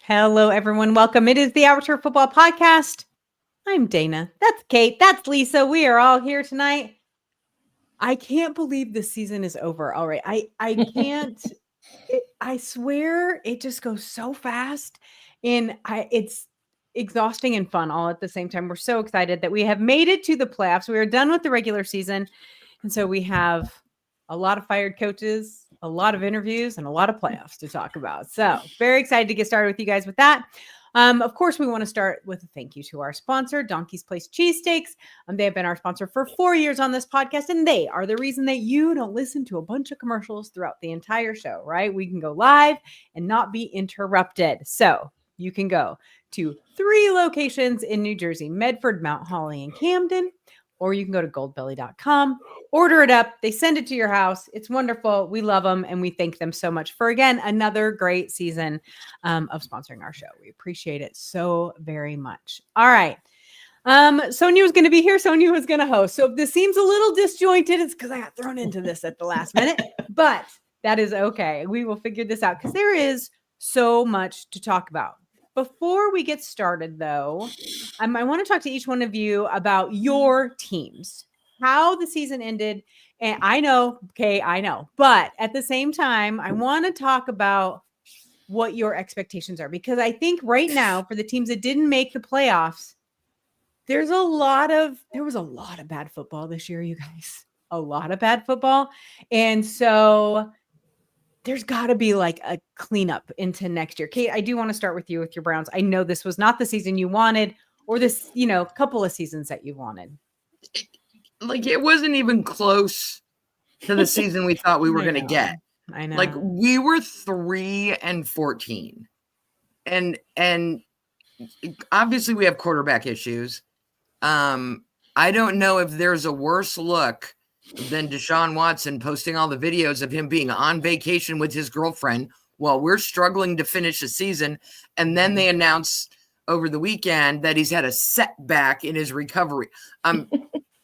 Hello, everyone. Welcome. It is the Amateur Football Podcast. I'm Dana. That's Kate. That's Lisa. We are all here tonight. I can't believe this season is over. All right. I can't. I swear it just goes so fast, and it's exhausting and fun all at the same time. We're so excited that we have made it to the playoffs. We are done with the regular season, and so we have a lot of fired coaches, a lot of interviews, and a lot of playoffs to talk about. So very excited to get started with you guys with that. Of course, we want to start with a thank you to our sponsor, Donkey's Place Cheesesteaks. They have been our sponsor for 4 years on this podcast, and they are the reason that you don't listen to a bunch of commercials throughout the entire show, right? We can go live and not be interrupted. So you can go to 3 locations in New Jersey, Medford, Mount Holly, and Camden, or you can go to goldbelly.com, order it up. They send it to your house. It's wonderful. We love them, and we thank them so much for, again, another great season of sponsoring our show. We appreciate it so very much. All right. Sonia was going to be here. Sonia was going to host. So if this seems a little disjointed, it's because I got thrown into this at the last minute, but that is okay. We will figure this out because there is so much to talk about. Before we get started, though, I want to talk to each one of you about your teams, how the season ended. And I know, but at the same time, I want to talk about what your expectations are, because I think right now for the teams that didn't make the playoffs, there was a lot of bad football this year, you guys, a lot of bad football. And so there's got to be like a cleanup into next year. Kate, I do want to start with you with your Browns. I know this was not the season you wanted, or this, couple of seasons that you wanted. It wasn't even close to the season we thought we were going to get. I know. We were 3-14, and obviously we have quarterback issues. I don't know if there's a worse look than Deshaun Watson posting all the videos of him being on vacation with his girlfriend while we're struggling to finish the season. And then they announce over the weekend that he's had a setback in his recovery.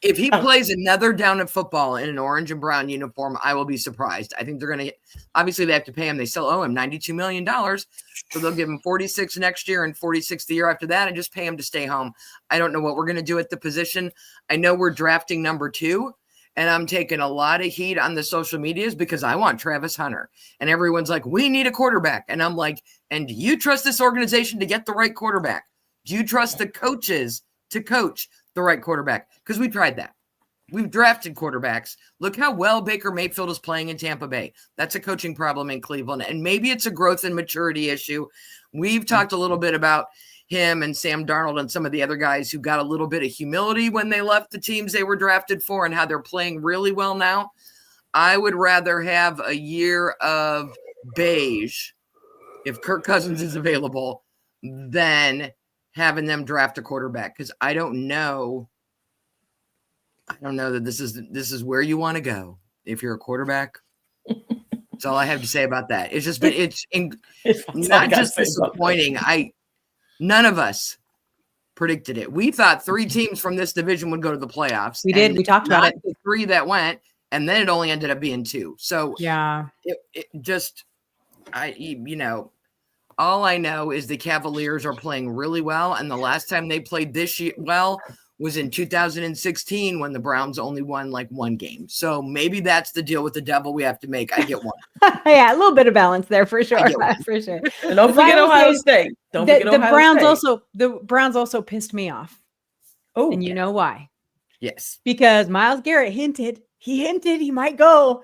If he plays another down of football in an orange and brown uniform, I will be surprised. I think they're going to obviously they have to pay him. They still owe him $92 million. So they'll give him 46 next year and 46 the year after that and just pay him to stay home. I don't know what we're going to do at the position. I know we're drafting number 2. And I'm taking a lot of heat on the social medias because I want Travis Hunter. And everyone's like, we need a quarterback. And I'm like, and do you trust this organization to get the right quarterback? Do you trust the coaches to coach the right quarterback? Because we tried that. We've drafted quarterbacks. Look how well Baker Mayfield is playing in Tampa Bay. That's a coaching problem in Cleveland. And maybe it's a growth and maturity issue. We've talked a little bit about him and Sam Darnold and some of the other guys who got a little bit of humility when they left the teams they were drafted for and how they're playing really well now. I would rather have a year of beige if Kirk Cousins is available than having them draft a quarterback, because I don't know that this is where you want to go if you're a quarterback. That's all I have to say about that. It's just been it's not just disappointing. None of us predicted it. We thought 3 teams from this division would go to the playoffs. We did. We talked about it. The 3 that went, and then it only ended up being 2. So yeah, all I know is the Cavaliers are playing really well. And the last time they played this year was in 2016 when the Browns only won 1 game. So maybe that's the deal with the devil we have to make. I get one. Yeah, a little bit of balance there for sure. For sure. And don't forget Ohio State. The Browns also pissed me off. Oh, and you know why? Yes. Because Myles Garrett hinted he might go.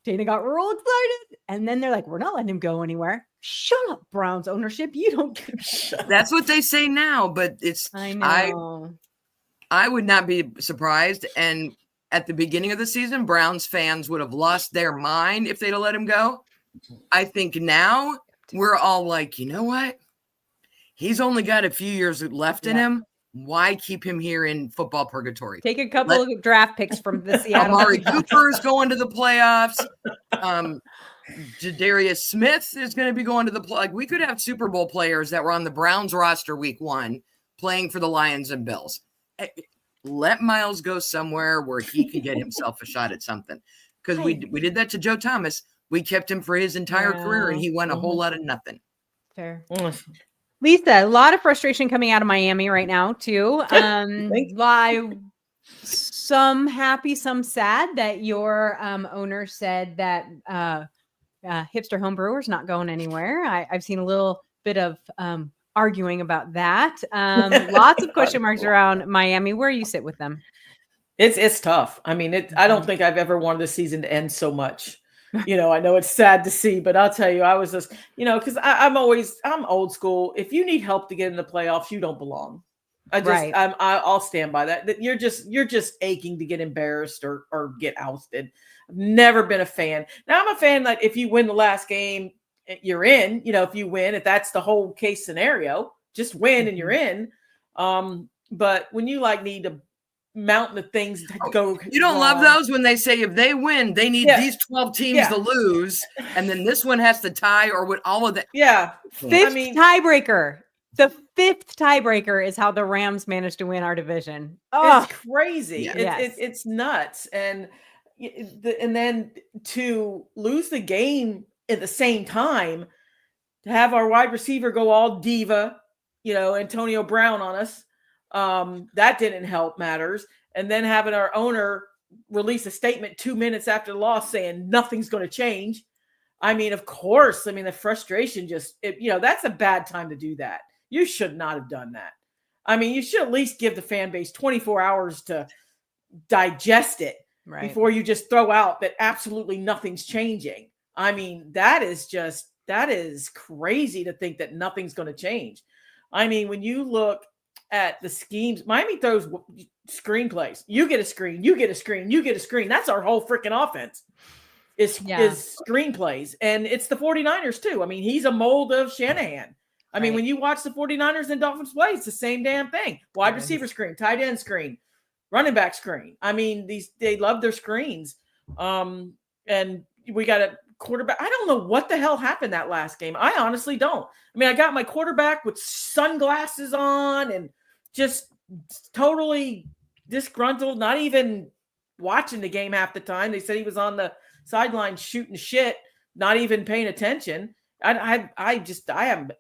Dana got real excited. And then they're like, we're not letting him go anywhere. Shut up, Browns ownership. You don't. That's what they say now, but I know. I would not be surprised. And at the beginning of the season, Browns fans would have lost their mind if they'd have let him go. I think now we're all like, you know what? He's only got a few years left in him. Why keep him here in football purgatory? Take a couple of draft picks from the Seattle. Amari Cooper is going to the playoffs. Jadarius Smith is going to be going to the play. We could have Super Bowl players that were on the Browns roster week 1 playing for the Lions and Bills. Let Myles go somewhere where he can get himself a shot at something. Because we did that to Joe Thomas. We kept him for his entire career, and he won a whole lot of nothing. Fair. Lisa, a lot of frustration coming out of Miami right now, too. Some happy, some sad that your owner said that hipster home brewer's not going anywhere. I've seen a little bit of arguing about that. Lots of question marks around Miami. Where you sit with them? It's tough. I mean, I don't think I've ever wanted the season to end so much. I know it's sad to see, but I'll tell you, I was just, because I'm old school. If you need help to get in the playoffs, you don't belong. I'll stand by that. You're just aching to get embarrassed or get ousted. I've never been a fan. Now I'm a fan that if you win the last game, you're in. If you win, if that's the whole case scenario, just win and you're in. But when you need to mountain of things to go. You don't love those when they say if they win, they need these 12 teams to lose, and then this one has to tie or with all of that. Yeah. Tiebreaker. The fifth tiebreaker is how the Rams managed to win our division. Oh, it's crazy. Yeah. It's nuts. And then to lose the game at the same time, to have our wide receiver go all diva, Antonio Brown on us. That didn't help matters. And then having our owner release a statement 2 minutes after the loss saying nothing's going to change. I mean, of course, the frustration that's a bad time to do that. You should not have done that. I mean, you should at least give the fan base 24 hours to digest it before you just throw out that absolutely nothing's changing. I mean, that is crazy to think that nothing's going to change. I mean, when you look at the schemes, Miami throws screenplays. You get a screen, you get a screen, you get a screen. That's our whole freaking offense is screenplays. And it's the 49ers too. I mean, he's a mold of Shanahan. I mean, when you watch the 49ers and Dolphins play, it's the same damn thing. Wide receiver screen, tight end screen, running back screen. I mean, they love their screens. And we got a quarterback. I don't know what the hell happened that last game. I honestly don't. I mean, I got my quarterback with sunglasses on and just totally disgruntled, not even watching the game half the time. They said he was on the sideline shooting shit, not even paying attention. I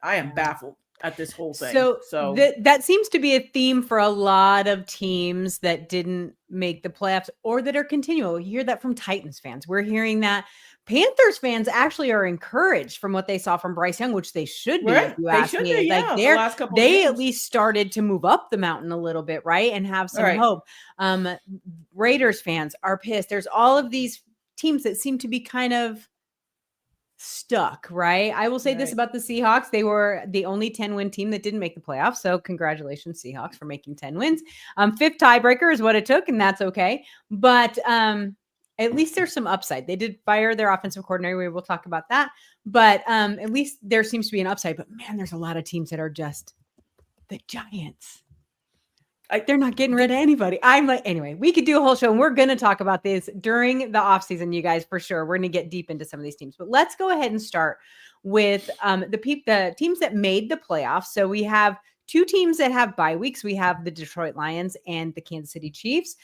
am baffled at this whole thing. So that seems to be a theme for a lot of teams that didn't make the playoffs or that are continual. You hear that from Titans fans. We're hearing that Panthers fans actually are encouraged from what they saw from Bryce Young, which they should be. If you ask me. The last couple they at least started to move up the mountain a little bit, right? And have some hope. Raiders fans are pissed. There's all of these teams that seem to be kind of stuck, right? I will say this about the Seahawks. They were the only 10-win team that didn't make the playoffs. So congratulations, Seahawks, for making 10 wins. Fifth tiebreaker is what it took, and that's okay. But at least there's some upside. They did fire their offensive coordinator. We will talk about that. But at least there seems to be an upside. But man, there's a lot of teams that are just the Giants. They're not getting rid of anybody. I'm like, anyway, we could do a whole show and we're going to talk about this during the offseason, you guys, for sure. We're going to get deep into some of these teams, but let's go ahead and start with the teams that made the playoffs. So we have two teams that have bye weeks. We have the Detroit Lions and the Kansas City Chiefs.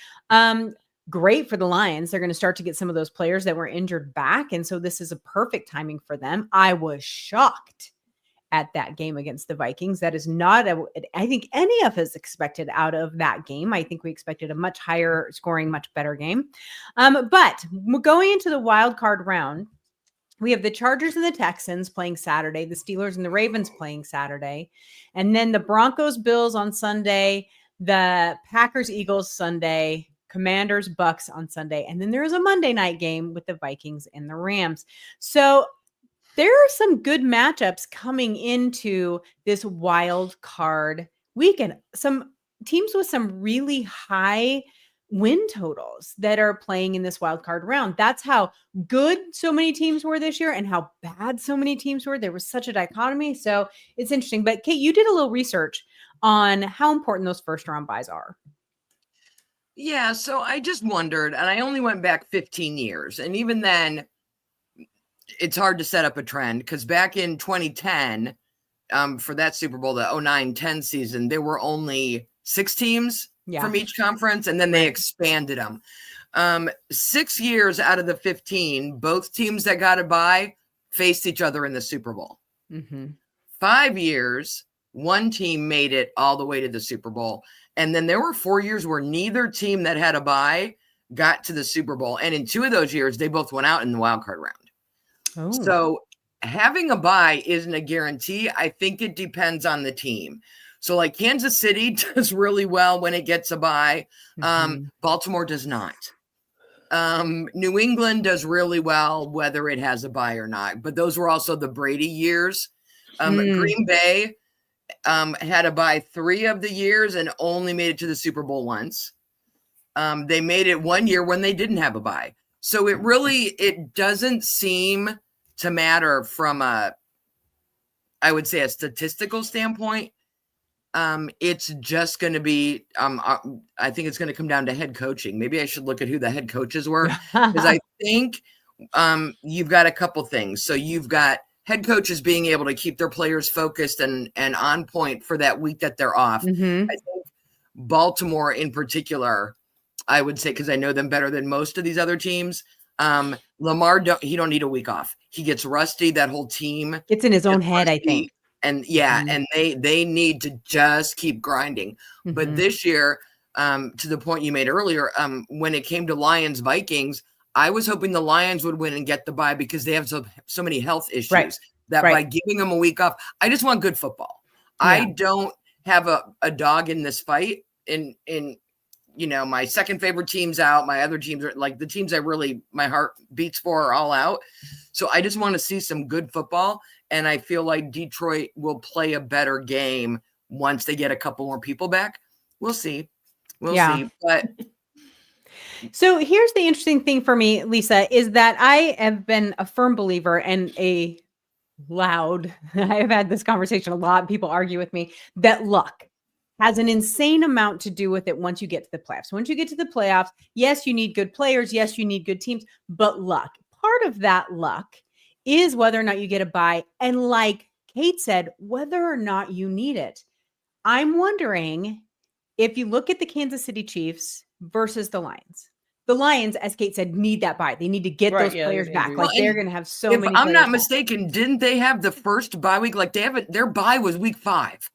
Great for the Lions. They're going to start to get some of those players that were injured back. And so this is a perfect timing for them. I was shocked at that game against the Vikings. That is not, I think any of us expected out of that game. I think we expected a much higher scoring, much better game. But going into the wild card round, we have the Chargers and the Texans playing Saturday, the Steelers and the Ravens playing Saturday, and then the Broncos, Bills on Sunday, the Packers, Eagles Sunday, Commanders, Bucks on Sunday. And then there is a Monday night game with the Vikings and the Rams. So there are some good matchups coming into this wild card weekend. Some teams with some really high win totals that are playing in this wild card round. That's how good so many teams were this year and how bad so many teams were. There was such a dichotomy. So it's interesting. But Kate, you did a little research on how important those first round buys are. Yeah. So I just wondered, and I only went back 15 years. And even then, it's hard to set up a trend because back in 2010, for that Super Bowl, the 09-10 season, there were only 6 teams from each conference, and then they expanded them. 6 years out of the 15, both teams that got a bye faced each other in the Super Bowl. 5 years, one team made it all the way to the Super Bowl. And then there were 4 years where neither team that had a bye got to the Super Bowl. And in 2 of those years, they both went out in the wild card round. Oh. So having a bye isn't a guarantee. I think it depends on the team. So like Kansas City does really well when it gets a bye. Baltimore does not. New England does really well whether it has a bye or not. But those were also the Brady years. Green Bay had a bye 3 of the years and only made it to the Super Bowl once. They made it 1 year when they didn't have a bye. So it doesn't seem to matter from I would say a statistical standpoint. It's just going to be, I think it's going to come down to head coaching. Maybe I should look at who the head coaches were, because I think you've got a couple things. So you've got head coaches being able to keep their players focused and on point for that week that they're off. I think Baltimore in particular, I would say, because I know them better than most of these other teams. Lamar, he don't need a week off. He gets rusty. That whole team gets in his own head, rusty. I think. And and they need to just keep grinding. But this year, to the point you made earlier, when it came to Lions Vikings, I was hoping the Lions would win and get the bye because they have so many health issues that by giving them a week off, I just want good football. Yeah. I don't have a dog in this fight. In my second favorite team's out. My other teams are like the teams my heart beats for are all out. So I just want to see some good football. And I feel like Detroit will play a better game once they get a couple more people back. We'll see. We'll see. But so here's the interesting thing for me, Lisa, is that I have been a firm believer and I have had this conversation a lot. People argue with me that luck has an insane amount to do with it once you get to the playoffs. Once you get to the playoffs, yes, you need good players. Yes, you need good teams, but luck. Part of that luck is whether or not you get a bye. And like Kate said, whether or not you need it. I'm wondering if you look at the Kansas City Chiefs versus the Lions, as Kate said, need that bye. They need to get those players back. Like they're going to have so many. If I'm not mistaken, didn't they have the first bye week? Like their bye was week 5.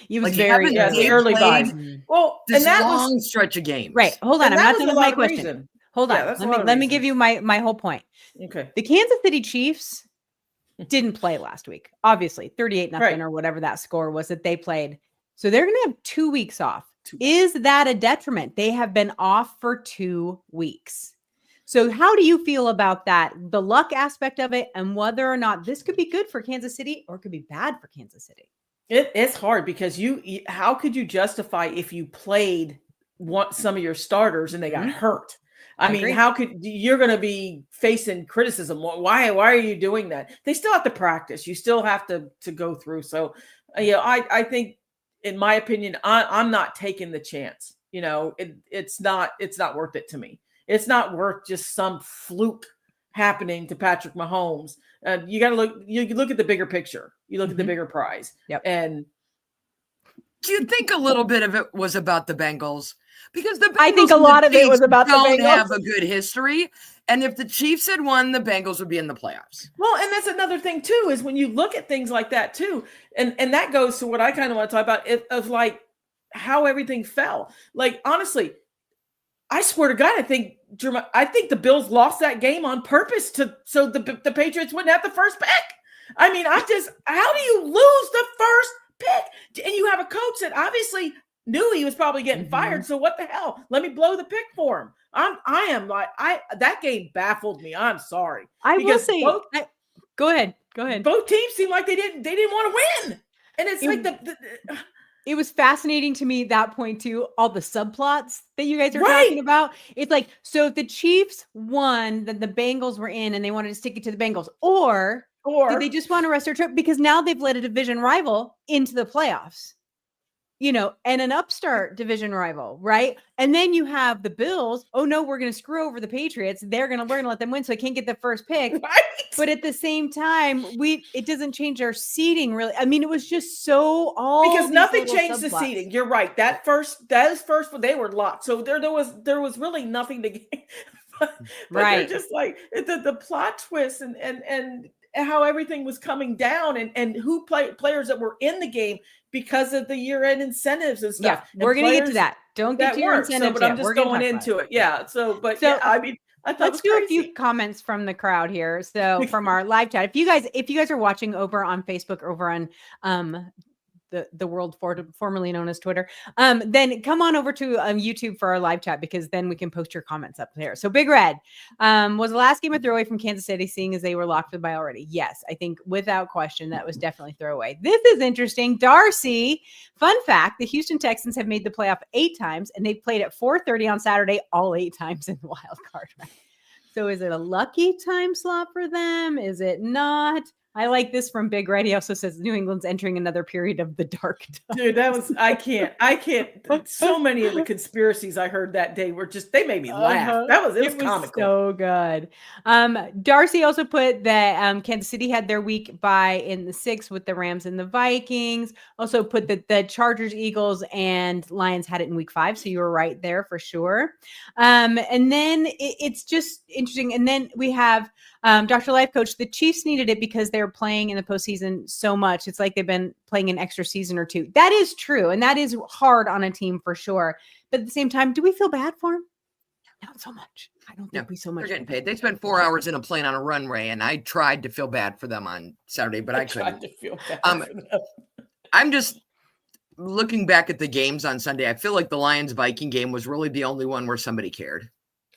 It was very early bye. Well, this long stretch of games. Right. Hold on. I'm not done with my question. Hold on. Let me give you my whole point. Okay. The Kansas City Chiefs didn't play last week. Obviously, 38-0 or whatever that score was that they played. So they're going to have 2 weeks off. Is that a detriment? They have been off for 2 weeks. So how do you feel about that? The luck aspect of it and whether or not this could be good for Kansas City or it could be bad for Kansas City? It's hard because how could you justify if you played some of your starters and they got hurt? I mean, how could you're going to be facing criticism? Why are you doing that? They still have to practice. You still have to go through. So, I think, in my opinion, I'm not taking the chance. It's not worth it to me. It's not worth just some fluke happening to Patrick Mahomes. You got to look. You look at the bigger picture. You look at the bigger prize. Yep. And do you think a little bit of it was about the Bengals? Because I think a lot of it was about the Bengals. Don't have a good history, and if the Chiefs had won, the Bengals would be in the playoffs. Well, and that's another thing too, is when you look at things like that too, and that goes to what I kind of want to talk about of like how everything fell. Like honestly, I swear to God, I think the Bills lost that game on purpose so the Patriots wouldn't have the first pick. I mean, how do you lose the first pick? And you have a coach that obviously knew he was probably getting fired. So what the hell? Let me blow the pick for him. That game baffled me. I'm sorry. I will say, go ahead. Both teams seemed like they didn't want to win. And it's it was fascinating to me at that point too, all the subplots that you guys are talking about. It's like, so if the Chiefs won, then the Bengals were in and they wanted to stick it to the Bengals, or did they just want to rest their trip? Because now they've let a division rival into the playoffs, and an upstart division rival, right? And then you have the Bills. Oh no, we're going to screw over the Patriots. We're going to let them win, so they can't get the first pick. Right? But at the same time, it doesn't change our seeding really. I mean, it was just because nothing changed the seeding. You're right. Those first, they were locked. So there was really nothing to get. But right. They're just like the plot twist and how everything was coming down and who players that were in the game because of the year-end incentives and stuff. Yeah, we're going to get to that. Don't get to your incentives but I'm just going into it. Yeah. So, I mean, I thought let's do a few comments from the crowd here. So from our live chat, if you guys are watching over on Facebook, over on the world formerly known as Twitter, then come on over to YouTube for our live chat, because then we can post your comments up there. So Big Red, was the last game a throwaway from Kansas City, seeing as they were locked for the bye already? Yes, I think without question that was definitely throwaway. This is interesting. Darcy, fun fact, the Houston Texans have made the playoff 8 times, and they've played at 4:30 on Saturday all 8 times in wild card. So is it a lucky time slot for them? Is it not? I like this from Big Red. He also says New England's entering another period of the dark times. Dude, that was, I can't. So many of the conspiracies I heard that day were just, they made me laugh. It was comical. So good. Darcy also put that Kansas City had their week bye in the 6th with the Rams and the Vikings. Also put that the Chargers, Eagles, and Lions had it in week 5. So you were right there for sure. And then it's just interesting. And then we have Dr. Life Coach, the Chiefs needed it because they're playing in the postseason so much. It's like they've been playing an extra season or 2. That is true. And that is hard on a team for sure. But at the same time, do we feel bad for them? Not so much. I don't think we so much. They're getting paid. They spent 4 hours in a plane on a runway, and I tried to feel bad for them on Saturday, but I couldn't. Tried to feel bad for them. I'm just looking back at the games on Sunday. I feel like the Lions-Viking game was really the only one where somebody cared.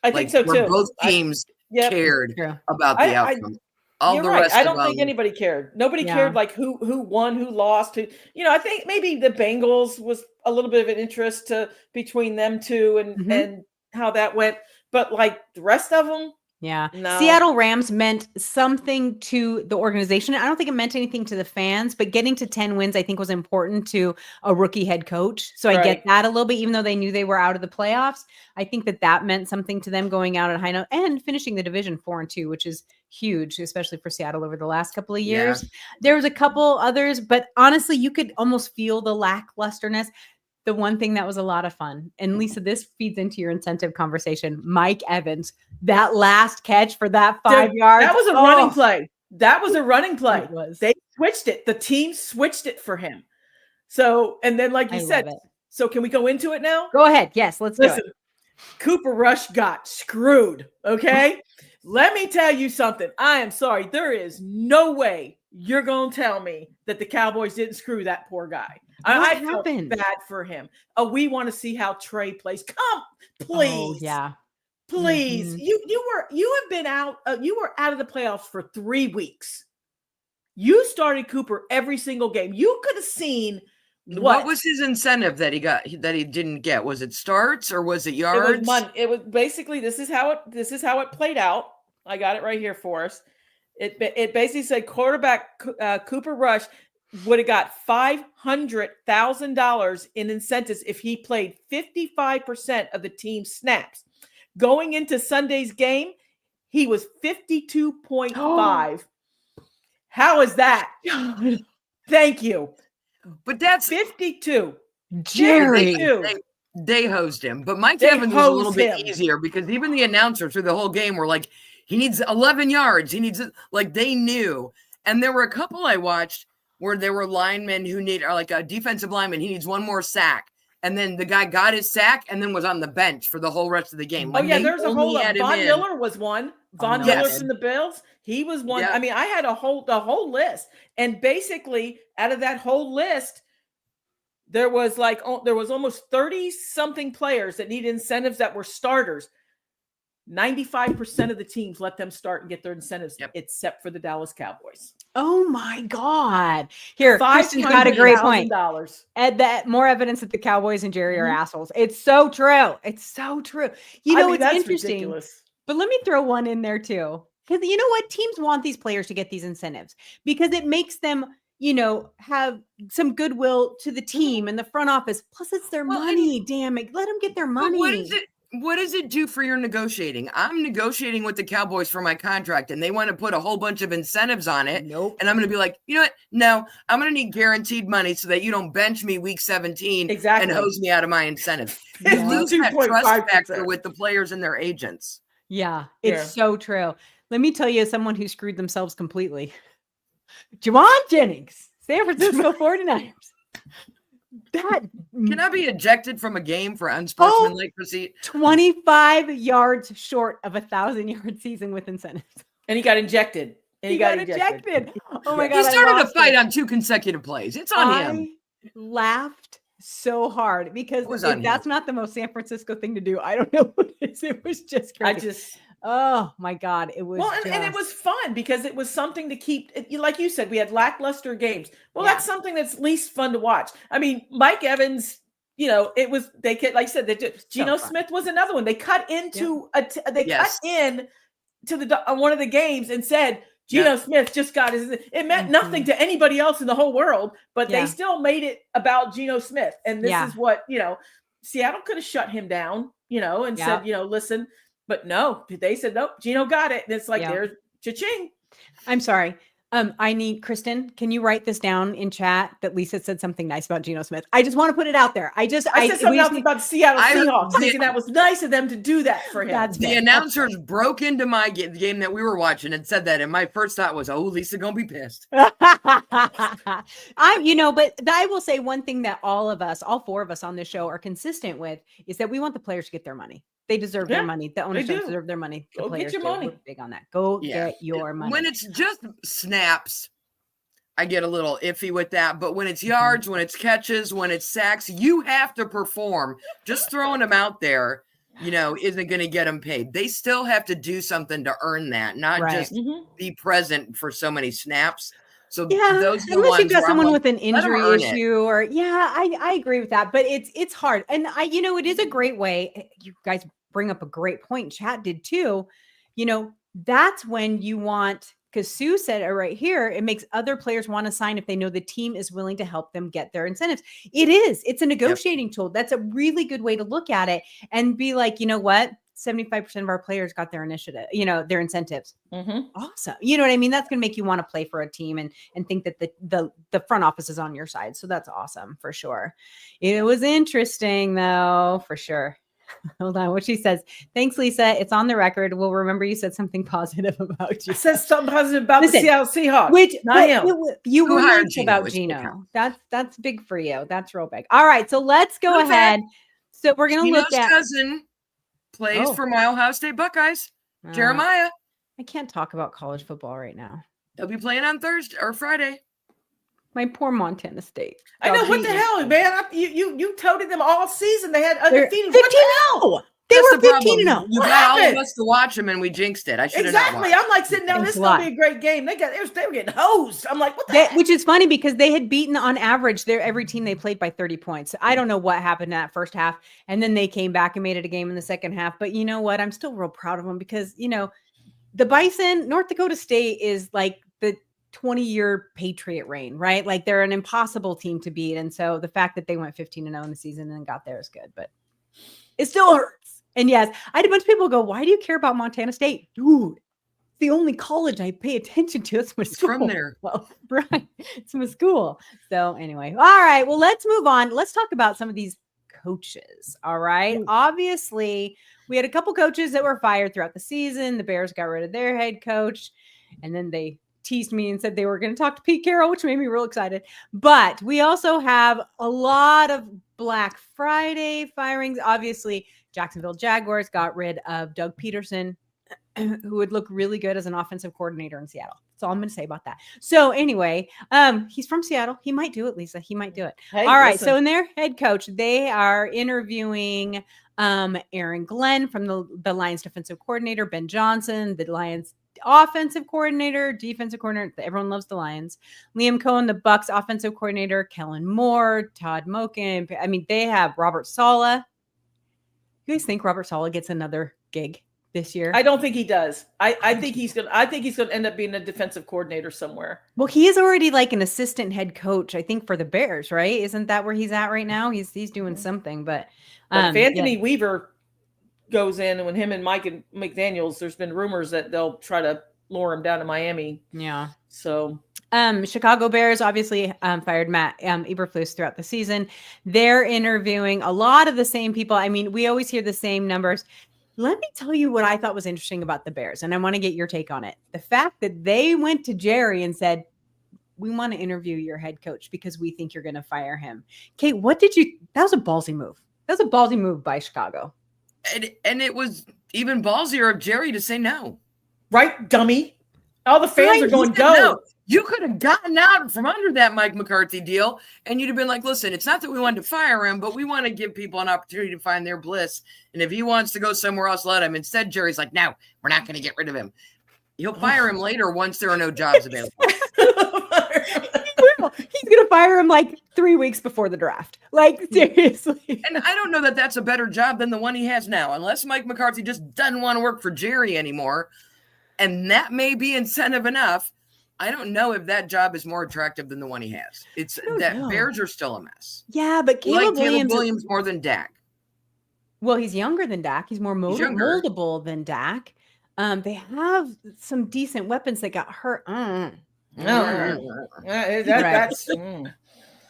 I think so too. Both teams cared about the outcome. All the rest, I don't think anybody cared. Nobody cared like who won, who lost. Who, I think maybe the Bengals was a little bit of an interest between them two and how that went. But like the rest of them, no. Seattle Rams meant something to the organization. I don't think it meant anything to the fans, but getting to 10 wins, I think, was important to a rookie head coach. So I get that a little bit, even though they knew they were out of the playoffs. I think that meant something to them, going out at a high note and finishing the division 4-2, which is huge, especially for Seattle over the last couple of years. There was a couple others, but honestly, you could almost feel the lacklusterness. The one thing that was a lot of fun, and Lisa, this feeds into your incentive conversation. Mike Evans, that last catch for that 5 yards. That was a running play. That was a running play. It was. They switched it. The team switched it for him. So, and then like you said, so can we go into it now? Go ahead. Yes, let's do it. Cooper Rush got screwed. Okay. Let me tell you something. I am sorry. There is no way you're going to tell me that the Cowboys didn't screw that poor guy. I felt bad for him. We want to see how Trey plays. Come, please. Oh, yeah. Please. You have been out. You were out of the playoffs for 3 weeks. You started Cooper every single game. You could have seen what was his incentive that he got that he didn't get? Was it starts or was it yards? It was basically this is how it played out. I got it right here for us. It basically said quarterback Cooper Rush would have got $500,000 in incentives if he played 55% of the team's snaps. Going into Sunday's game, he was 52.5. How is that? Thank you. But that's 52. Jerry. They hosed him. But Mike Evans was a little bit easier because even the announcers through the whole game were like, he needs 11 yards. He needs, like, they knew. And there were a couple I watched where there were linemen who need, or like a defensive lineman, he needs one more sack. And then the guy got his sack and then was on the bench for the whole rest of the game. Like, there's a whole lot. Von Miller was one. Von Miller from the Bills. He was one. I mean, I had the whole list. And basically, out of that whole list, there was almost 30-something players that need incentives that were starters. 95% of the teams let them start and get their incentives, except for the Dallas Cowboys. Oh my God! Here, Kristen's got a great point. Add that more evidence that the Cowboys and Jerry are assholes. It's so true. It's so true. It's interesting. Ridiculous. But let me throw one in there too, because you know what? Teams want these players to get these incentives because it makes them, have some goodwill to the team and the front office. Plus, it's their money. Damn it, let them get their money. What does it do for your negotiating? I'm negotiating with the Cowboys for my contract, and they want to put a whole bunch of incentives on it. Nope. And I'm going to be like, you know what? No, I'm going to need guaranteed money so that you don't bench me week 17 and hose me out of my incentives. You lose that trust factor with the players and their agents. Yeah, it's so true. Let me tell you someone who screwed themselves completely. Juwan Jennings, San Francisco 49ers. That Can I be ejected from a game for unsportsmanlike proceed? 25 yards short of 1,000-yard season with incentives. And he got injected. And He got ejected. Oh my God. He started a fight it. on 2 consecutive plays. It's on him. I laughed so hard because was if on that's not the most San Francisco thing to do, I don't know what it is. It was just crazy. Oh my God. It was and it was fun because it was something to keep, like you said, we had lackluster games. Well, Yeah. that's something that's least fun to watch. I mean, Mike Evans, like I said, they did. Geno Smith was another one. They cut into cut in to one of the games and said, Geno Smith just got it meant nothing to anybody else in the whole world, but they still made it about Geno Smith. And this is what, Seattle could have shut him down, and said, listen, but no, they said, nope, Geno got it. And it's like, there's cha-ching. I'm sorry. I need Kristen. Can you write this down in chat that Lisa said something nice about Geno Smith? I just want to put it out there. I said something else about the Seattle Seahawks, thinking that was nice of them to do that for him. The announcers broke into my game that we were watching and said that, and my first thought was, "Oh, Lisa gonna be pissed." But I will say one thing that all 4 of us on this show are consistent with is that we want the players to get their money. They deserve their money. The owners deserve their money. The players get your money. We're big on that. Go get your money. When it's just snaps, I get a little iffy with that. But when it's yards, when it's catches, when it's sacks, you have to perform. Just throwing them out there, isn't going to get them paid. They still have to do something to earn that, not just be present for so many snaps. So those are unless you've got someone with an let injury 'em earn issue or I agree with that, but it's hard. And it is a great way. You guys bring up a great point. Chat did too. That's when you want, because Sue said it right here, it makes other players want to sign if they know the team is willing to help them get their incentives. It's a negotiating tool. That's a really good way to look at it and be like, you know what? 75% of our players got their initiative, their incentives. Awesome. You know what I mean? That's going to make you want to play for a team and think that the front office is on your side. So that's awesome for sure. It was interesting though, for sure. Hold on. What she says. Thanks, Lisa. It's on the record. We'll remember you said something positive about you. I said something positive about the Seattle Seahawks. Which you were nice about Geno. That's big for you. That's real big. All right. So let's go ahead. So we're going to look at cousin plays for my Ohio State Buckeyes. Jeremiah. I can't talk about college football right now. They'll be playing on Thursday or Friday. My poor Montana State. I know, what the hell, man. You toted them all season. They had undefeated. 15-0. They were 15-0. You got all of us to watch them, and we jinxed it. I should have not watched. I'm like sitting down. This is gonna be a great game. They were getting hosed. I'm like, what the heck? Which is funny because they had beaten on average every team they played by 30 points. I don't know what happened in that first half, and then they came back and made it a game in the second half. But you know what? I'm still real proud of them because the Bison, North Dakota State is like the 20-year Patriot reign, right? Like they're an impossible team to beat. And so the fact that they went 15-0 in the season and got there is good, but it still hurts. And yes, I had a bunch of people go, why do you care about Montana State? Dude, it's the only college I pay attention to. It's my school. From there. Well, right. It's my school. So anyway, all right. Well, let's move on. Let's talk about some of these coaches. All right. Ooh. Obviously, we had a couple coaches that were fired throughout the season. The Bears got rid of their head coach, and then they teased me and said they were going to talk to Pete Carroll, which made me real excited. But we also have a lot of Black Friday firings. Obviously, Jacksonville Jaguars got rid of Doug Peterson, who would look really good as an offensive coordinator in Seattle. That's all I'm going to say about that. So anyway, he's from Seattle. He might do it, Lisa. He might do it. Hey, all right. So in their head coach, they are interviewing Aaron Glenn from the Lions defensive coordinator, Ben Johnson, the Lions offensive coordinator, defensive coordinator. Everyone loves the Lions. Liam Cohen, the Bucks offensive coordinator, Kellen Moore, Todd Moken. I mean, they have Robert Saleh. You guys think Robert Saleh gets another gig this year? I don't think he does. I think he's gonna end up being a defensive coordinator somewhere. Well, he is already like an assistant head coach, I think, for the Bears, right? Isn't that where he's at right now? He's doing something, but if Anthony Weaver goes in, and when him and Mike and McDaniels, there's been rumors that they'll try to lure him down to Miami. Yeah. So Chicago Bears obviously fired Matt Eberflus throughout the season. They're interviewing a lot of the same people. I mean, we always hear the same numbers. Let me tell you what I thought was interesting about the Bears, and I want to get your take on it. The fact that they went to Jerry and said, we want to interview your head coach because we think you're going to fire him. Kate, that was a ballsy move. That was a ballsy move by Chicago. And it was even ballsier of Jerry to say no. Right, dummy? All the fans are going, go. No. You could have gotten out from under that Mike McCarthy deal, and you'd have been like, listen, it's not that we wanted to fire him, but we want to give people an opportunity to find their bliss. And if he wants to go somewhere else, let him. Instead, Jerry's like, no, we're not going to get rid of him. You'll fire him later once there are no jobs available. He's going to fire him like 3 weeks before the draft. Like, seriously. And I don't know that that's a better job than the one he has now, unless Mike McCarthy just doesn't want to work for Jerry anymore. And that may be incentive enough. I don't know if that job is more attractive than the one he has. It's that know. Bears are still a mess. Yeah, but Caleb Williams more than Dak. Well, he's younger than Dak. He's more moldable than Dak. They have some decent weapons that got hurt. That's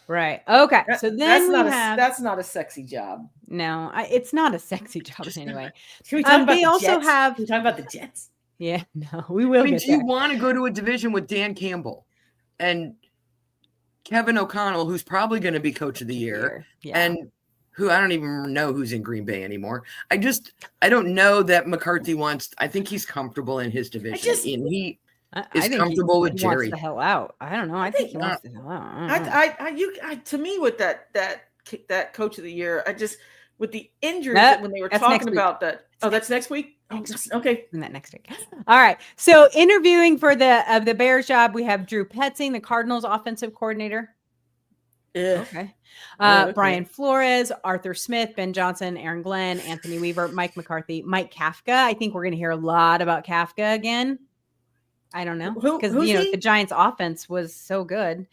right. Okay. So then that's not a sexy job. No, it's not a sexy job anyway. Can we talk about they also Jets? have. Can we talk about the Jets? Yeah, no, we will. Do you want to go to a division with Dan Campbell and Kevin O'Connell, who's probably going to be coach of the year, and who I don't even know who's in Green Bay anymore. I don't know that McCarthy wants. I think he's comfortable in his division, and he is comfortable with Jerry. Wants the hell out. I don't know. I think he wants the hell out. To me, with that coach of the year, with the injuries when they were talking about that. Oh, that's next week. Okay. And that next week. All right. So interviewing for the Bears job, we have Drew Petzing, the Cardinals offensive coordinator. Okay. Brian Flores, Arthur Smith, Ben Johnson, Aaron Glenn, Anthony Weaver, Mike McCarthy, Mike Kafka. I think we're going to hear a lot about Kafka again. I don't know. Because, the Giants offense was so good.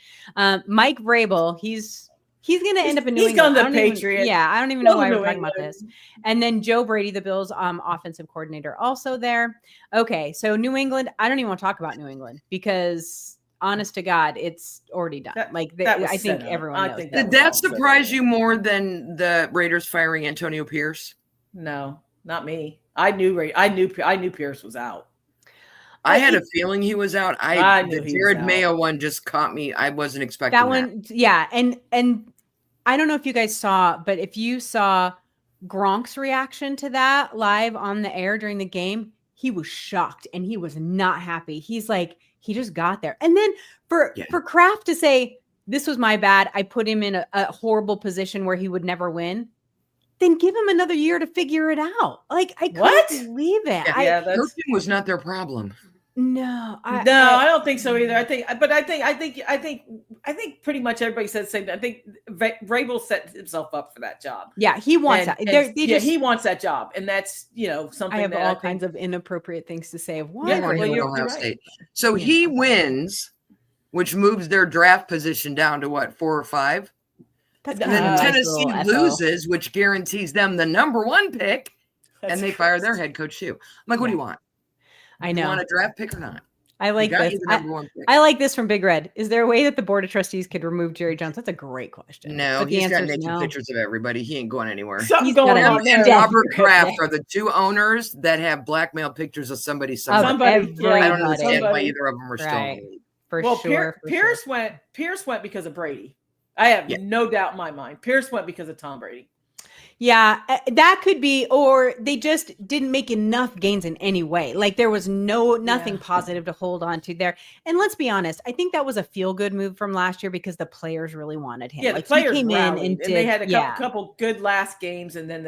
Mike Vrabel, he's going to end up in New England. He's gone to Patriots. I don't even know why we're talking about this. And then Joe Brady, the Bills offensive coordinator, also there. Okay, so New England, I don't even want to talk about New England because honest to God, it's already done. I think everyone knows. Did that surprise you more than the Raiders firing Antonio Pierce? No, not me. I knew Pierce was out. I had a feeling he was out. The Jared Mayo one just caught me. I wasn't expecting that one. Yeah, and I don't know if you guys saw, but if you saw Gronk's reaction to that live on the air during the game, he was shocked and he was not happy. He's like, he just got there. And then for Kraft to say, this was my bad, I put him in a horrible position where he would never win, then give him another year to figure it out. Like, I couldn't believe it. Coaching was not their problem. No, I don't think so either. I think pretty much everybody said the same thing. I think Vrabel set himself up for that job. Yeah, he wants that. He wants that job, and that's something. I have all kinds of inappropriate things to say of why. Ohio State. So he wins, which moves their draft position down to what, 4 or 5. And then Tennessee loses, which guarantees them the number 1 pick, and they fire their head coach too. I'm like, what do you want? I know. You want a draft pick or not? I like this. I like this from Big Red. Is there a way that the Board of Trustees could remove Jerry Jones? That's a great question. No, he's got naked pictures of everybody. He ain't going anywhere. Something's going on there. Robert Kraft are the 2 owners that have blackmail pictures of somebody. I don't understand why either of them are still in the league. For sure. Pierce went because of Brady. I have no doubt in my mind. Pierce went because of Tom Brady. Yeah, that could be, or they just didn't make enough gains in any way. Like there was nothing positive to hold on to there. And let's be honest, I think that was a feel-good move from last year because the players really wanted him. Yeah, the players came in and they had a couple good last games, and then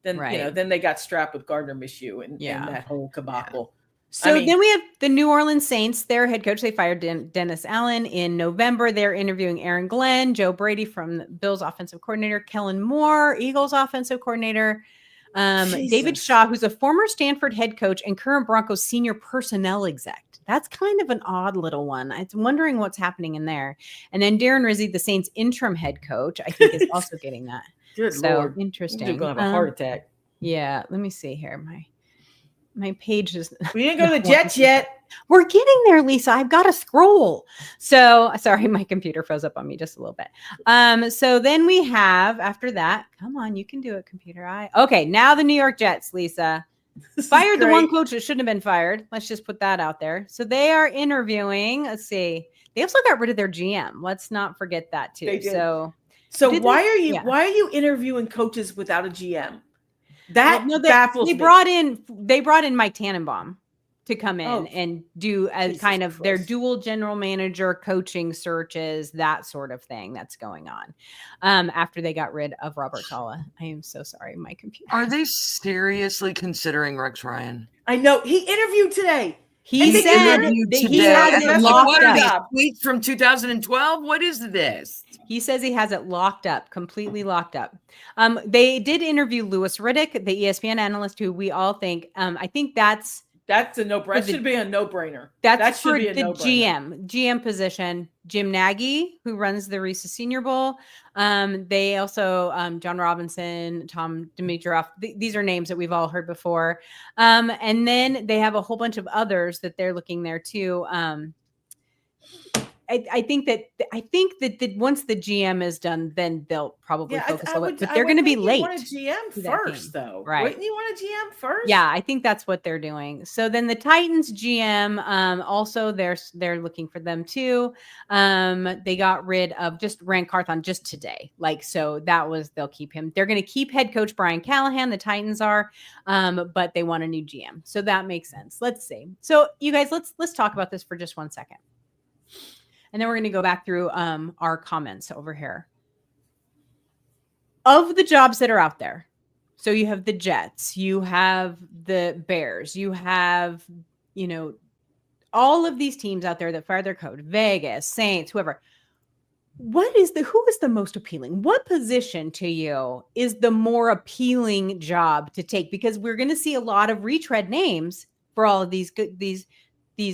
then they got strapped with Gardner Minshew and that whole cabal. So then we have the New Orleans Saints, their head coach. They fired Dennis Allen in November. They're interviewing Aaron Glenn, Joe Brady from the Bills offensive coordinator, Kellen Moore, Eagles offensive coordinator, David Shaw, who's a former Stanford head coach and current Broncos senior personnel exec. That's kind of an odd little one. I'm wondering what's happening in there. And then Darren Rizzi, the Saints interim head coach, I think is also getting that. Good Lord. Interesting. You're going to have a heart attack. Yeah. Let me see here. my page is. We didn't go to the Jets yet. We're getting there, Lisa. I've got to scroll. So sorry, my computer froze up on me just a little bit. So then we have after that. Come on, you can do it, computer eye. Okay, now the New York Jets, Lisa. Fired the one coach that shouldn't have been fired. Let's just put that out there. So they are interviewing. Let's see. They also got rid of their GM. Let's not forget that too. So why are you interviewing coaches without a GM? That baffles me. They brought in Mike Tannenbaum to come in and do a kind of their dual general manager coaching searches, that sort of thing that's going on. After they got rid of Robert Saleh. I am so sorry, my computer. Are they seriously considering Rex Ryan? I know. He interviewed today. He said that he has it locked up. Tweets from 2012. What is this? He says he has it locked up, completely locked up. They did interview Louis Riddick, the ESPN analyst, who we all think. I think that's a no-brainer. That should be a no-brainer. That should be a no-brainer. GM position. Jim Nagy, who runs the Reese's Senior Bowl. They also John Robinson, Tom Dimitroff. These are names that we've all heard before. And then they have a whole bunch of others that they're looking there too. I think that once the GM is done, then they'll probably focus on it. But they're going to be late. You want a GM first, though, right? Wouldn't you want a GM first? Yeah, I think that's what they're doing. So then the Titans GM, also they're looking for them too. They got rid of just Rand Carthon just today. They'll keep him. They're going to keep head coach Brian Callahan. The Titans are, but they want a new GM. So that makes sense. Let's see. So you guys, let's talk about this for just 1 second. And then we're going to go back through our comments over here. Of the jobs that are out there, so you have the Jets, you have the Bears, you have, all of these teams out there that fired their coach, Vegas, Saints, whoever. Who is the most appealing? What position to you is the more appealing job to take? Because we're going to see a lot of retread names for all of these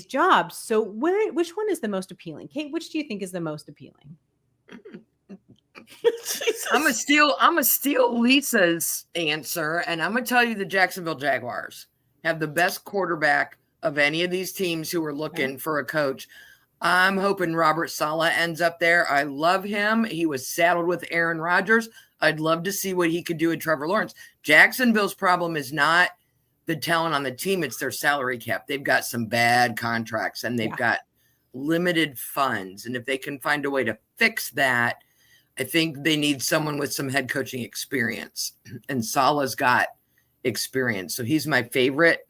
jobs. So which one is the most appealing? Kate, which do you think is the most appealing? I'm gonna steal Lisa's answer, and I'm gonna tell you the Jacksonville Jaguars have the best quarterback of any of these teams who are looking for a coach. I'm hoping Robert Saleh ends up there. I love him. He was saddled with Aaron Rodgers. I'd love to see what he could do with Trevor Lawrence. Jacksonville's problem is not the talent on the team, it's their salary cap. They've got some bad contracts and they've got limited funds. And if they can find a way to fix that, I think they need someone with some head coaching experience. And Saleh's got experience. So he's my favorite.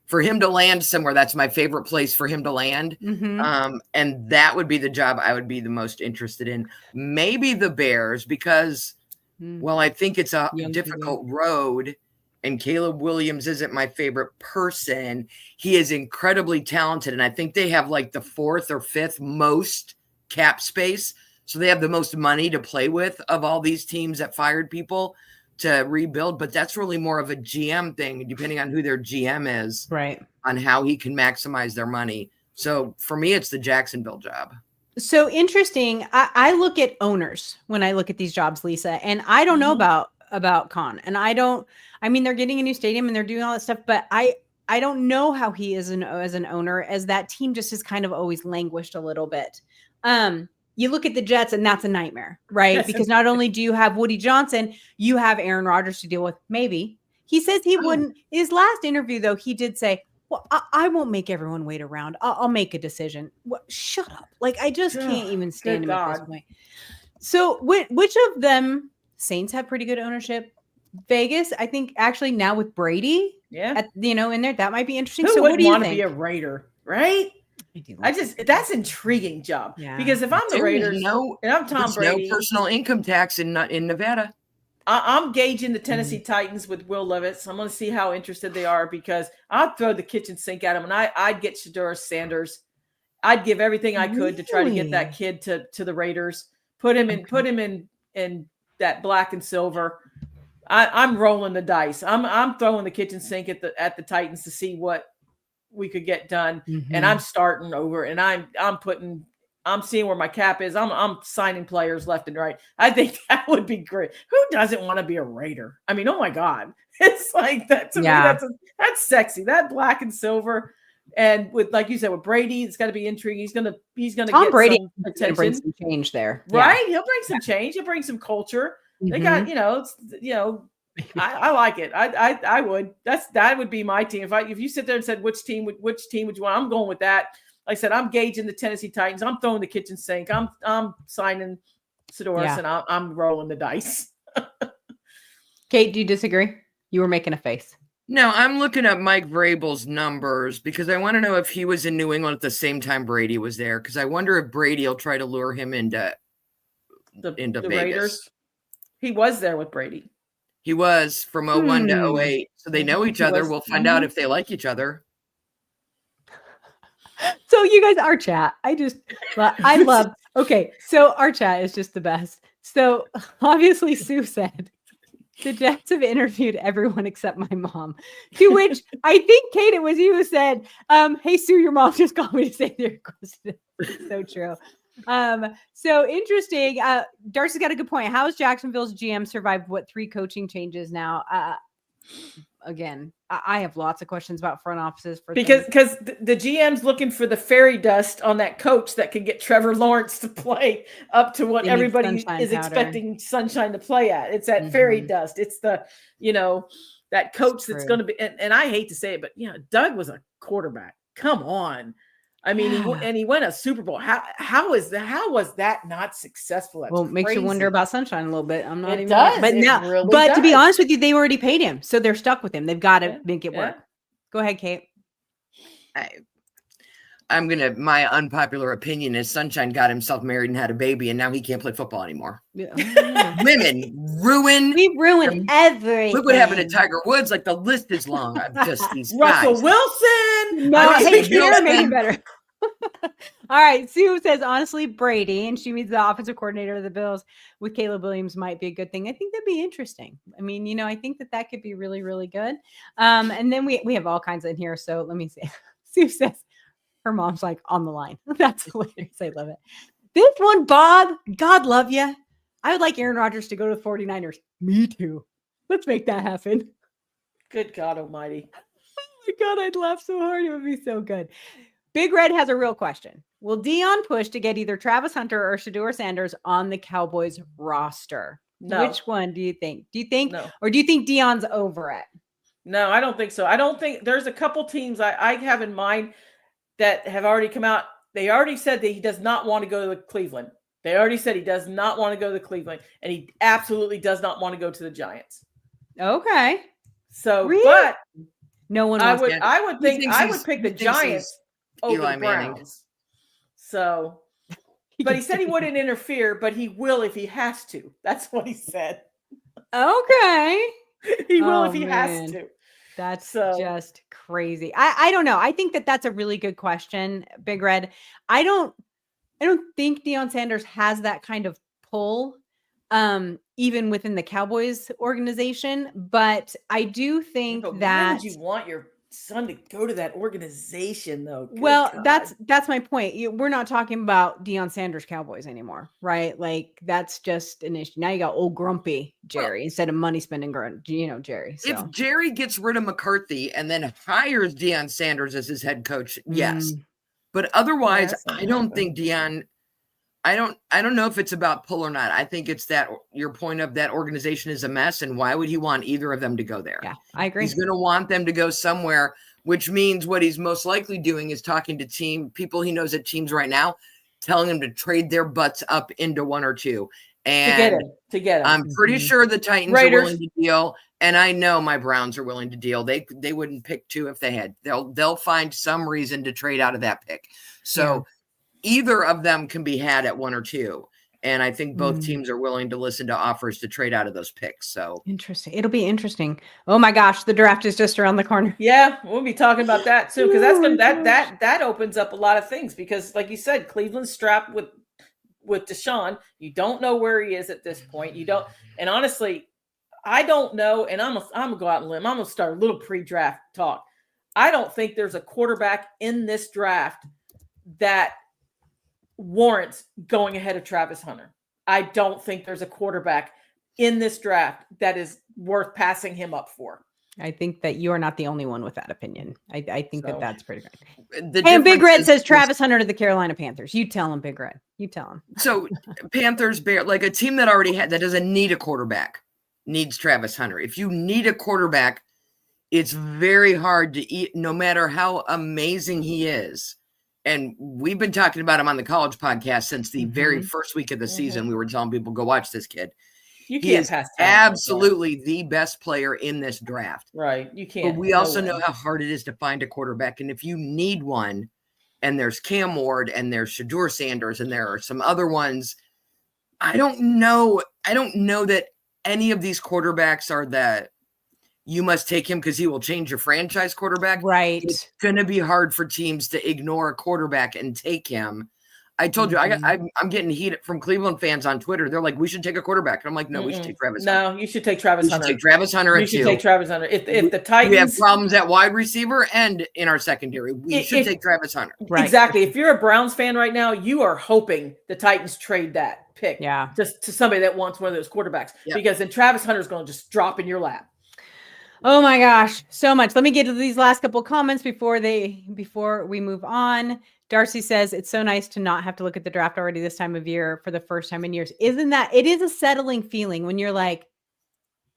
For him to land somewhere, that's my favorite place for him to land. Mm-hmm. And that would be the job I would be the most interested in. Maybe the Bears, because, I think it's a difficult road. And Caleb Williams isn't my favorite person. He is incredibly talented. And I think they have like the 4th or 5th most cap space. So they have the most money to play with of all these teams that fired people to rebuild. But that's really more of a GM thing, depending on who their GM is, right? On how he can maximize their money. So for me, it's the Jacksonville job. So interesting. I look at owners when I look at these jobs, Lisa, and I don't know about Khan. And they're getting a new stadium and they're doing all that stuff, but I don't know how he is as an owner, as that team just has kind of always languished a little bit. You look at the Jets and that's a nightmare, right? Yes. Because not only do you have Woody Johnson, you have Aaron Rodgers to deal with. Maybe he says he wouldn't. His last interview, though, he did say, well, I won't make everyone wait around. I'll make a decision. Shut up. Like, I just can't even stand him at this point. So which of them, Saints have pretty good ownership. Vegas, I think actually now with Brady, in there, that might be interesting. Who so what do you want think? To be a Raider, right? That's intriguing job. Yeah. Because if I'm the Raiders, and I'm Tom Brady, no personal income tax in Nevada. I'm gauging the Tennessee Titans with Will Levis. I'm going to see how interested they are, because I'd throw the kitchen sink at them, and I'd get Shedeur Sanders. I'd give everything I could to try to get that kid to the Raiders. Put him in that black and silver. I'm rolling the dice. I'm throwing the kitchen sink at the Titans to see what we could get done. Mm-hmm. And I'm starting over, and I'm putting I'm seeing where my cap is. I'm signing players left and right. I think that would be great. Who doesn't want to be a Raider? I mean, oh my God. It's like that to me, that's sexy. That black and silver. And with, like you said, with Brady, it's got to be intriguing. He's gonna Tom get Brady some attention. Bring some change there. Right? Yeah. He'll bring some change. He'll bring some culture. They got, I like it. I would. That would be my team. If you sit there and said which team would you want, I'm going with that. Like I said, I'm gauging the Tennessee Titans. I'm throwing the kitchen sink. I'm signing Sidorus, and I'm rolling the dice. Kate, do you disagree? You were making a face. No, I'm looking at Mike Vrabel's numbers because I want to know if he was in New England at the same time Brady was there. Because I wonder if Brady will try to lure him into Vegas. Raiders. He was there with Brady. He was from 01 to 08. So they know each other. We'll find out if they like each other. So you guys, our chat, I love, okay. So our chat is just the best. So obviously Sue said, the Jets have interviewed everyone except my mom, to which I think, Kate, it was you who said, hey, Sue, your mom just called me to say they're requested. So true. So interesting. Darcy's got a good point. How has Jacksonville's GM survived 3 coaching changes now? Again, I have lots of questions about front offices because the GM's looking for the fairy dust on that coach that can get Trevor Lawrence to play up to what everybody is expecting Sunshine to play at. It's that fairy dust. It's the, that coach that's going to be, and I hate to say it, but Doug was a quarterback. Come on. I mean, he won a Super Bowl. How was that not successful? That's makes you wonder about Sunshine a little bit. I'm not it even does. But now, really but does. To be honest with you, they already paid him, so they're stuck with him. They've got to make it work. Go ahead, Kate. My unpopular opinion is Sunshine got himself married and had a baby, and now he can't play football anymore. Women ruin. We ruin everything. Look what happened to Tiger Woods. Like the list is long. These Russell guys. Wilson. No, hey, you're making better. All right. Sue says, honestly, Brady, and she means the offensive coordinator of the Bills with Caleb Williams might be a good thing. I think that'd be interesting. I mean, I think that could be really, really good. And then we have all kinds in here. So let me see. Sue says her mom's like on the line. That's hilarious. I love it. This one, Bob, God love you. I would like Aaron Rodgers to go to the 49ers. Me too. Let's make that happen. Good God almighty. Oh my God, I'd laugh so hard. It would be so good. Big Red has a real question. Will Dion push to get either Travis Hunter or Shedeur Sanders on the Cowboys roster? No. Which one do you think? Do you think, no. Or do you think Dion's over it? No, I don't think so. I don't think there's a couple teams I have in mind that have already come out. They already said that he does not want to go to Cleveland. They already said he does not want to go to Cleveland, and he absolutely does not want to go to the Giants. Okay. So, really? But no one. I would pick the Giants over the Browns. So, but he said he wouldn't interfere, but he will if he has to. That's what he said. Okay. He will if he has to. That's just crazy. I don't know. I think that's a really good question, Big Red. I don't think Deion Sanders has that kind of pull, even within the Cowboys organization. But I do think that. Why would you want your son to go to that organization, though? Good God. That's my point. We're not talking about Deion Sanders Cowboys anymore, right? Like that's just an issue. Now you got old grumpy Jerry instead of money spending, Jerry. So. If Jerry gets rid of McCarthy and then hires Deion Sanders as his head coach, yes. But otherwise, I don't think Deion. I don't know if it's about pull or not. I think it's that your point of that organization is a mess, and why would he want either of them to go there? Yeah, I agree. He's going to want them to go somewhere, which means what he's most likely doing is talking to people he knows at teams right now, telling them to trade their butts up into 1 or 2. And to get him. I'm pretty sure the Titans are willing to deal, and I know my Browns are willing to deal. They wouldn't pick 2 if they had. They'll find some reason to trade out of that pick. So either of them can be had at 1 or 2. And I think both teams are willing to listen to offers to trade out of those picks. So interesting. It'll be interesting. Oh my gosh, the draft is just around the corner. Yeah, we'll be talking about that too, because that's gonna that opens up a lot of things. Because, like you said, Cleveland's strapped with Deshaun. You don't know where he is at this point. You don't, and honestly, I don't know. And I'm gonna go out on a limb. I'm gonna start a little pre-draft talk. I don't think there's a quarterback in this draft that warrants going ahead of Travis Hunter. I don't think there's a quarterback in this draft that is worth passing him up for. I think that you are not the only one with that opinion. I think So- that's pretty great. The And Big difference Red is- says Travis Hunter to the Carolina Panthers. You tell him, Big Red. You tell him. So Panthers, Bear, like a team that already had that doesn't need a quarterback needs Travis Hunter. If you need a quarterback, it's very hard to eat, no matter how amazing he is. And we've been talking about him on the college podcast since the very first week of the season. We were telling people, go watch this kid. You He can't is pass talent like that. absolutely the best player in this draft. Right. You can't. But we also know way. how hard it is to find a quarterback. And if you need one, and there's Cam Ward and there's Shedeur Sanders and there are some other ones, I don't know that any of these quarterbacks are that you must take him because he will change your franchise quarterback. Right. It's going to be hard for teams to ignore a quarterback and take him. I told you, I'm getting heat from Cleveland fans on Twitter. They're like, we should take a quarterback. And I'm like, no, we should take Travis Hunter. No, you should take Travis We should Hunter. take Travis Hunter You at should 2. take Travis Hunter. If the Titans, We have problems at wide receiver and in our secondary. We should take Travis Hunter. Right. Exactly. If you're a Browns fan right now, you are hoping the Titans trade that pick just to somebody that wants one of those quarterbacks. Yeah. Because then Travis Hunter is going to just drop in your lap. Oh my gosh, so much. Let me get to these last couple comments before we move on. Darcy says it's so nice to not have to look at the draft already this time of year for the first time in years. Isn't that it is a settling feeling when you're like,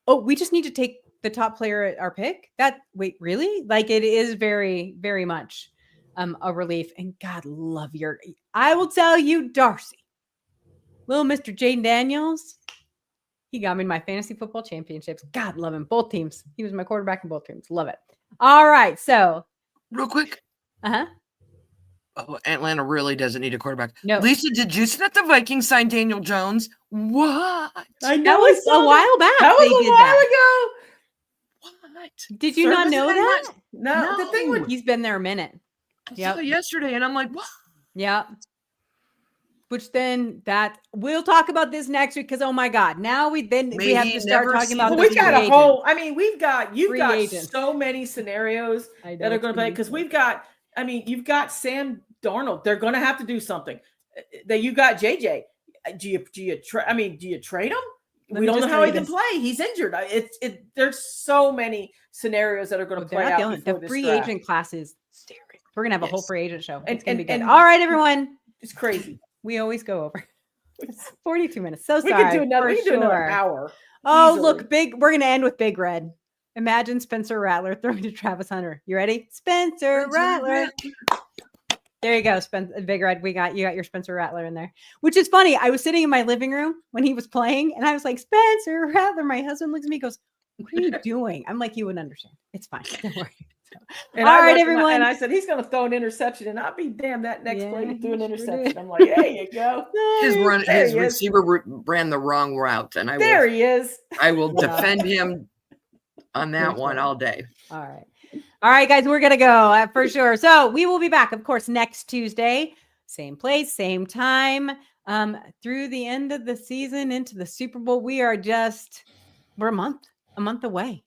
oh, we just need to take the top player at our pick? Wait, really? Like it is very, very much a relief. And God love I will tell you, Darcy, little Mr. Jaden Daniels. He got me in my fantasy football championships. God love him. Both teams. He was my quarterback in both teams. Love it. All right. So Real quick. Uh-huh. Oh, Atlanta really doesn't need a quarterback. No. Lisa, did you see that the Vikings signed Daniel Jones? What? I know. That was a while back. That was they a while did ago. What? Did you not know that? No, the thing with He's been there a minute. I Yep. saw it yesterday, and I'm like, what? Yeah. Which then we'll talk about this next week because oh my God, now we have to start talking about. we got a whole. I mean, you've got agents. so many scenarios that are going to play because you've got Sam Darnold. They're going to have to do something. That you got JJ. Do you trade him? We don't know how he can play. He's injured. There's so many scenarios that are going to play out. The free agent class is scary. We're gonna have a whole free agent show. It's gonna be good. And all right, everyone. It's crazy. We always go over 42 minutes. So We sorry. could do another. We for could do another sure. hour. Oh, easily. look, we're going to end with Big Red. Imagine Spencer Rattler throwing to Travis Hunter. You ready? Spencer Rattler. There you go, Big Red. You got your Spencer Rattler in there, which is funny. I was sitting in my living room when he was playing, and I was like, Spencer Rattler. My husband looks at me and goes, what are you doing? I'm like, you wouldn't understand. It's fine. Don't worry. And all I right, looked everyone. And I said, he's going to throw an interception, and I'll be damned that next play to do an he sure interception. did. I'm like, there you go. His receiver ran the wrong route, and he is. I will defend him on that one all day. All right, guys, we're going to go for sure. So we will be back, of course, next Tuesday. Same place, same time. Through the end of the season into the Super Bowl, we're a month away.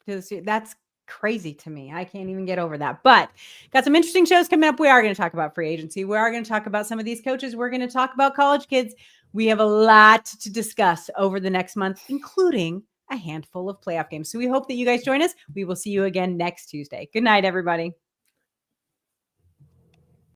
That's crazy to me. I can't even get over that. But got some interesting shows coming up. We are going to talk about free agency. We are going to talk about some of these coaches. We're going to talk about college kids. We have a lot to discuss over the next month, including a handful of playoff games. So we hope that you guys join us. We will see you again next Tuesday. Good night, everybody.